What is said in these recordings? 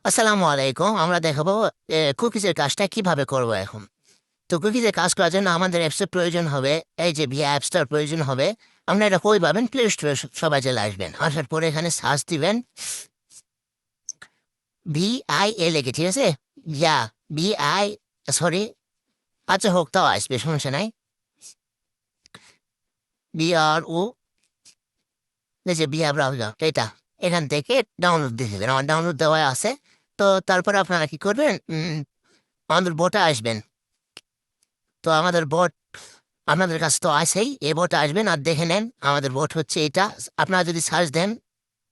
আসসালামু আলাইকুম। আমরা দেখাবো কুকিজের কাজটা কিভাবে করব এখন। তো কুকিজের কাজ করার জন্য আমাদের অ্যাপসের প্রয়োজন হবে। এই যে ভিআই অ্যাপসটার প্রয়োজন হবে। আপনারা এটা কই পাবেন? প্লে স্টোরে সবাই চলে আসবেন। আসার পরে এখানে সার্চ দিবেন VIA লিখে, ঠিক আছে? ইয়া VI, সরি, আচ্ছা হোক, তাও আসবে, সমস্যা নাই। BRO, এই যে বিআর ব্রাউজার এটা, এখান থেকে ডাউনলোড দিয়ে দেবেন। আমার ডাউনলোড দেওয়া আছে। তো তারপরে আপনারা কি করবেন? আমাদের বোটে আসবেন। তো আমাদের বোট আপনাদের কাছে তো আছেই, এ বোট আসবেন আর দেখে নেন আমাদের বোট হচ্ছে এটা। আপনারা যদি সার্চ দেন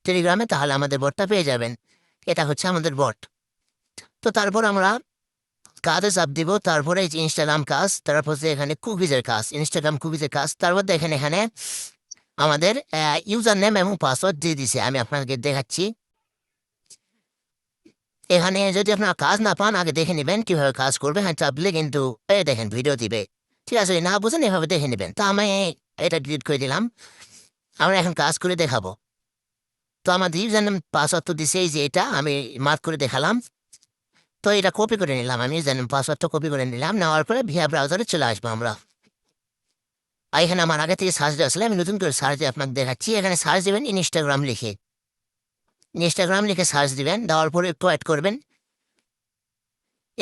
টেলিগ্রামে তাহলে আমাদের বোটটা পেয়ে যাবেন। এটা হচ্ছে আমাদের বোট। তো তারপর আমরা কাজে চাপ দিব। তারপরে এই যে ইনস্টাগ্রাম কাজ, তারপর হচ্ছে এখানে কুকিজের কাজ, ইনস্টাগ্রাম কুকিজের কাজ। তারপর দেখেন এখানে আমাদের ইউজার নেম এবং পাসওয়ার্ড দিয়ে দিছে। আমি আপনাকে দেখাচ্ছি। এখানে যদি আপনার কাজ না পান আগে দেখে নেবেন কিভাবে কাজ করবে। হ্যাঁ, চাপলে কিন্তু দেখেন ভিডিও দিবে। ঠিক আছে, না বুঝেন এভাবে দেখে নেবেন। তো আমি এটা ডিলিট করে দিলাম। আমরা এখন কাজ করে দেখাবো। তো আমার ইউজার নেম পাসওয়ার্ড তো দিছে, এই যে এটা আমি মার্ক করে দেখালাম। তো এটা কপি করে নিলাম, আমি ইউজার নেম পাসওয়ার্ডটা কপি করে নিলাম। নেওয়ার পরে ভিআই ব্রাউজারে চলে আসবো আমরা। আর এখানে আমার আগে থেকে সার্চ দেওয়া ছিল, আমি নতুন করে সার্চ দিয়ে আপনাকে দেখাচ্ছি। এখানে সার্চ দেবেন ইনস্টাগ্রাম লিখে। ইনস্টাগ্রাম লিখে সার্চ দিবেন, দেওয়ার পরে একটু অ্যাড করবেন।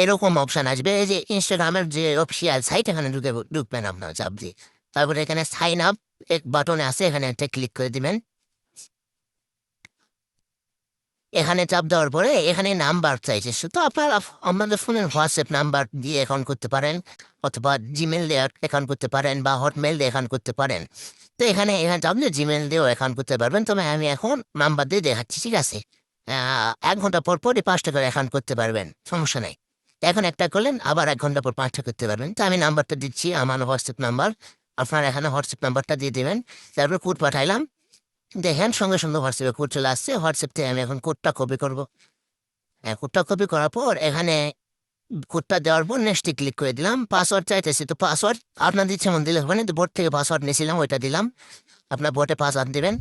এরকম অপশান আসবে, এই যে ইনস্টাগ্রামের যে অফিসিয়াল সাইট, এখানে ঢুকবেন আপনার চাপ দিয়ে। তারপরে এখানে সাইন আপ এক বাটনে আছে, এখানে একটা ক্লিক করে দিবেন। এখানে চাপ দেওয়ার পরে এখানে নাম্বার চাইছে। তো আপনারা আমাদের ফোনের হোয়াটসঅ্যাপ নাম্বার দিয়ে অ্যাকাউন্ট করতে পারেন, অথবা জিমেল দিয়ে অ্যাকাউন্ট করতে পারেন, বা হটমেল দিয়ে অ্যাকাউন্ট করতে পারেন। তো এখানে এখানে চাপলে জিমেল দিয়েও অ্যাকাউন্ট করতে পারবেন। তবে আমি এখন নাম্বার দিয়ে দেখাচ্ছি, ঠিক আছে? 1 ঘন্টা পর পরই 5টা করে অ্যাকাউন্ট করতে পারবেন, সমস্যা নেই। এখন একটা করলেন, আবার 1 ঘন্টা পর 5টা করতে পারবেন। তো আমি নাম্বারটা দিচ্ছি, আমার হোয়াটসঅ্যাপ নাম্বার। আপনারা এখানে হোয়াটসঅ্যাপ নাম্বারটা দিয়ে দেবেন। তারপর কোড পাঠাইলাম, দেখেন সঙ্গে সঙ্গে হোয়াটসঅ্যাপে কোড চলে আসছে। হোয়াটসঅ্যাপ থেকে আমি এখন কোডটা কপি করব। কোডটা কপি করার পর এখানে কোডটা দেওয়ার পর নেক্সটে ক্লিক করে দিলাম। পাসওয়ার্ড চাইতেছি, তো পাসওয়ার্ড আপনার ইচ্ছে মন দিলে হবে না। বোর্ড থেকে পাসওয়ার্ড নিয়েছিলাম, ওইটা দিলাম। আপনার বোর্ডে পাসওয়ার্ড দেবেন।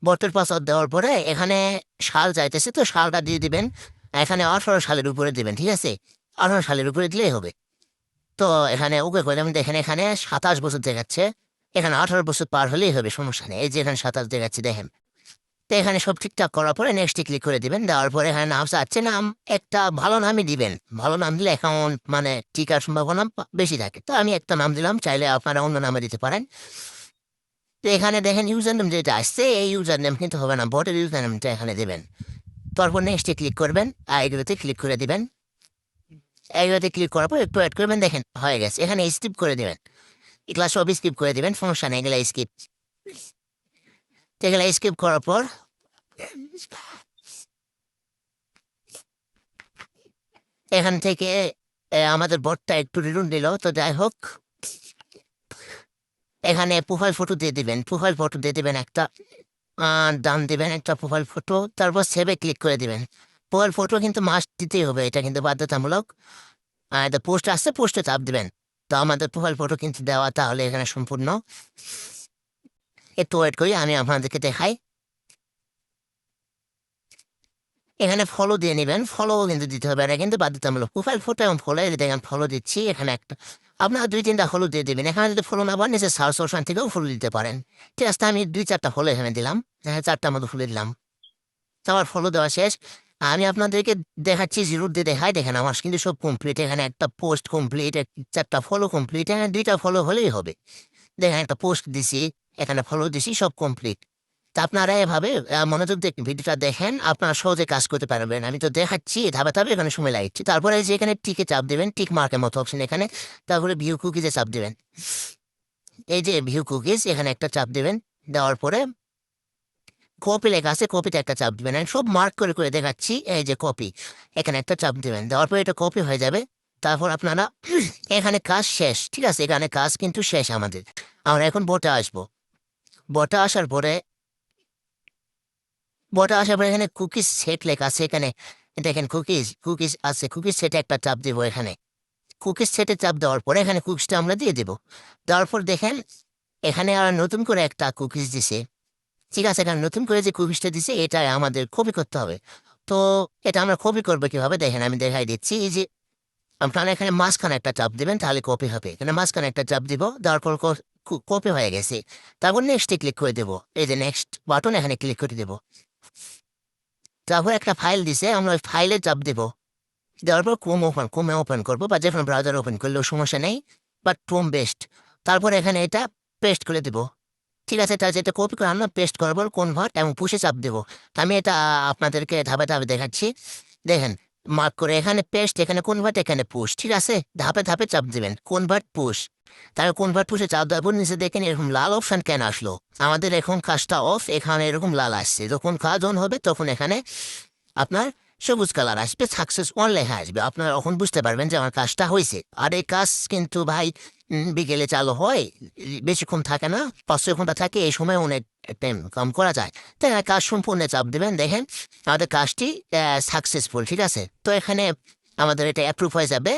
বোর্ডের পাসওয়ার্ড দেওয়ার পরে এখানে সাল চাইতেছে, তো সালটা দিয়ে দিবেন। এখানে 18 সালের উপরে দিবেন, ঠিক আছে? 18 সালের উপরে দিলেই হবে। তো এখানে ওকে করে দেবেন। দেখেন এখানে 27 বছর দেখাচ্ছে। এখানে 18 বছর পার হলেই হবে, সমস্যা নেই। এই যে এখানে 27 দেখাচ্ছে, দেখেন। তো এখানে সব ঠিকঠাক করার পরে নেক্সটে ক্লিক করে দিবেন। দেওয়ার পরে এখানে নাম চাচ্ছে, নাম একটা ভালো নামই দিবেন। ভালো নাম দিলে অ্যাকাউন্ট মানে টিকার সম্ভাবনা বেশি থাকে। তো আমি একটা নাম দিলাম, চাইলে আপনারা অন্য নামে দিতে পারেন। তো এখানে দেখেন ইউজার নেম যেটা আসছে, এই ইউজার নেম কিন্তু হবে না, বটের ইউজার নেমটা এখানে দেবেন। তারপর নেক্সটে ক্লিক করবেন, এইগুলোতে ক্লিক করে দিবেন। এইগুলোতে ক্লিক করার পর একটু অ্যাড করবেন, দেখেন হয়ে গেছে। এখানে স্কিপ করে দেবেন, এগুলা সব স্কিপ করে দেবেন, সমস্যা নেই, এগুলা স্কিপ। এগুলা স্কিপ করার পর এখান থেকে আমাদের বটটা একটু রিরুন দিল। তো যাই হোক, এখানে প্রোফাইল ফটো দিয়ে দিবেন। প্রোফাইল ফটো দিয়ে দিবেন একটা, ডান দিবেন একটা প্রোফাইল ফটো। তারপর সেভে ক্লিক করে দিবেন। প্রোফাইল ফটো কিন্তু মাস্ট দিতেই হবে, এটা কিন্তু বাধ্যতামূলক। এটা পোস্ট আসছে, পোস্টে চাপ দিবেন। তো আমাদের প্রোফাইল ফটো কিন্তু দেওয়া, তাহলে এখানে সম্পূর্ণ। একটু ওয়েট করি, আমি আপনাদেরকে দেখাই। এখানে ফলো দিয়ে নেবেন, ফলো কিন্তু দিতে হবে, এটা কিন্তু বাধ্যতামূলক। প্রোফাইল ফটো এবং ফলো, এই যে দেখেন ফলো দিচ্ছি এখানে একটা। আপনারা 2-3টা ফলো দিয়ে দেবেন। এখানে যদি ফলো না পান নিচে সার্চ অপশন থেকেও ফলো দিতে পারেন। ঠিক আছে, আমি 2-4টা ফলো এখানে দিলাম। হ্যাঁ, 4টার মতো ফলো দিলাম। তো আমার ফলো দেওয়া শেষ। আমি আপনাদেরকে দেখাচ্ছি, জিরো দিয়ে দেখাই। দেখেন আমার কিন্তু সব কমপ্লিট। এখানে একটা পোস্ট কমপ্লিট, 4টা ফলো কমপ্লিট। এখানে 2টা ফলো হলেই হবে। দেখেন একটা পোস্ট দিছি, এখানে ফলো দিছি, সব কমপ্লিট। তা আপনারা এভাবে মনোযোগ দিয়ে ভিডিওটা দেখেন, আপনারা সহজে কাজ করতে পারবেন। আমি তো দেখাচ্ছি ধাপে ধাপে, এখানে সময় লাগছে। তারপরে এই যে এখানে টিকে চাপ দেবেন, টিক মার্কের মতো অপশন এখানে। তারপরে ভিউ কুকিজে চাপ দেবেন। এই যে ভিউ কুকিজ, এখানে একটা চাপ দেবেন। দেওয়ার পরে কপি লেখা আছে, কপিতে একটা চাপ দিবেন। আমি সব মার্ক করে করে দেখাচ্ছি। এই যে কপি, এখানে একটা চাপ দিবেন। দেওয়ার পরে এটা কপি হয়ে যাবে। তারপর আপনারা এখানে কাজ শেষ, ঠিক আছে? এখানে কাজ কিন্তু শেষ আমাদের। আমরা এখন বোটে আসবো। বোটে আসার পরে এখানে কুকিজ সেট লেখা আছে এখানে। দেখেন কুকিজ কুকিজ আছে, কুকিজ সেটে একটা চাপ দিব। এখানে কুকিজ সেটে চাপ দেওয়ার পরে এখানে কুকিজটা আমরা দিয়ে দেবো। দেওয়ার পর দেখেন এখানে আর নতুন করে একটা কুকিজ দিছে। ঠিক আছে, এখানে নতুন করে যে কুকিজটা দিছে এটা আমাদের কপি করতে হবে। তো এটা আমরা কপি করবো কিভাবে দেখেন, আমি দেখাই দিচ্ছি। এই যে আপনারা এখানে মাঝখানে একটা চাপ দিবেন, তাহলে কপি হবে। এখানে মাঝখানে একটা চাপ দিব, দেওয়ার পর কপি হয়ে গেছে। তারপর নেক্সটে ক্লিক করে দেবো, এই যে নেক্সট বাটন, এখানে ক্লিক করে দেবো। তারপর একটা ফাইল দিছে, আমরা ওই ফাইলে চাপ দেবো। দেওয়ার পর ক্রোমে ওপেন করবো, বা যে কোনো ব্রাউজার ওপেন করলেও সমস্যা নেই, বাট ক্রোম বেস্ট। তারপর এখানে এটা পেস্ট করে দেবো। ঠিক আছে, তাহলে এটা কপি করে আমরা পেস্ট করার পর কনভার্ট এবং পুষে চাপ দেবো। আমি এটা আপনাদেরকে ধাপে ধাপে দেখাচ্ছি। দেখেন, মার্ক করে এখানে পেস্ট, এখানে কনভার্ট, এখানে পুশ। ঠিক আছে, ধাপে ধাপে চাপ দিবেন, কনভার্ট পুশ। তাহলে কনভার্ট পুষে চাপ দেওয়ার পর নিচে দেখেন এরকম লাল অপশন কেন আসলো। আমাদের এখন কাজটা অফ, এখানে এরকম লাল আসছে। যখন কাজ অন হবে তখন এখানে আপনার সবুজ কালার আসবে, সাকসেস অন লেখা আসবে। আপনারা এখন বুঝতে পারবেন যে আমার কাজটা হয়েছে। আর এই কাজ কিন্তু ভাই বিকেলে চালু হয়, বেশিক্ষণ থাকে না, 5-6 ঘন্টা থাকে। এই সময় অনেক টাইম কম করা যায়। তাই কাজ সম্পূর্ণ চাপ দেবেন, দেখেন আমাদের কাজটি সাকসেসফুল। ঠিক আছে, তো এখানে আমাদের এটা অ্যাপ্রুভ হয়ে যাবে,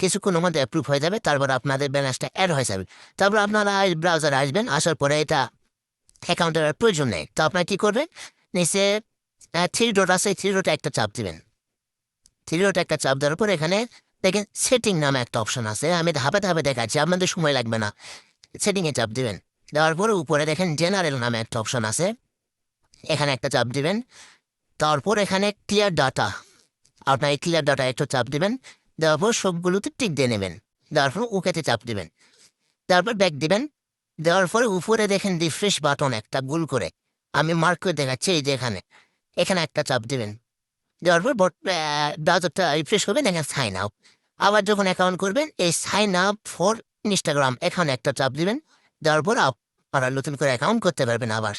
কিছুক্ষণের মধ্যে অ্যাপ্রুভ হয়ে যাবে। তারপর আপনাদের ব্যালেন্সটা অ্যাড হয়ে যাবে। তারপর আপনারা ব্রাউজারে আসবেন, আসার পরে এটা অ্যাকাউন্টের প্রয়োজন নেই। তো আপনারা কি করবেন, নিচে 3 ডট আছে, 3 ডটে একটা চাপ দিবেন। 3 ডটে একটা চাপ দেওয়ার পর এখানে দেখেন সেটিং নামে একটা অপশন আছে। আমি ধাপে ধাপে দেখাচ্ছি, আপনাদের সময় লাগবে না। সেটিংয়ে চাপ দিবেন, দেওয়ার পরে উপরে দেখেন জেনারেল নামে একটা অপশন আছে, এখানে একটা চাপ দিবেন। তারপর এখানে ক্লিয়ার ডাটা, আপনার এই ক্লিয়ার ডাটা একটু চাপ দিবেন। দেওয়ার পর সবগুলোতে টিক দিয়ে নেবেন, দেওয়ার পর ওকেতে চাপ দিবেন। তারপর ব্যাক দিবেন। দেওয়ার পরে উপরে দেখেন রিফ্রেশ বাটন একটা গোল করে, আমি মার্ক করে দেখাচ্ছি, এই যে এখানে এখানে একটা চাপ দিবেন। দেওয়ার পর ব্রাউজারটা রিফ্রেশ করবেন, এখানে সাইন আপ। আবার যখন অ্যাকাউন্ট করবেন, এই সাইন আপ ফর ইনস্টাগ্রাম এখানে একটা চাপ দিবেন। দেওয়ার পর আপনারা নতুন করে অ্যাকাউন্ট করতে পারবেন আবার।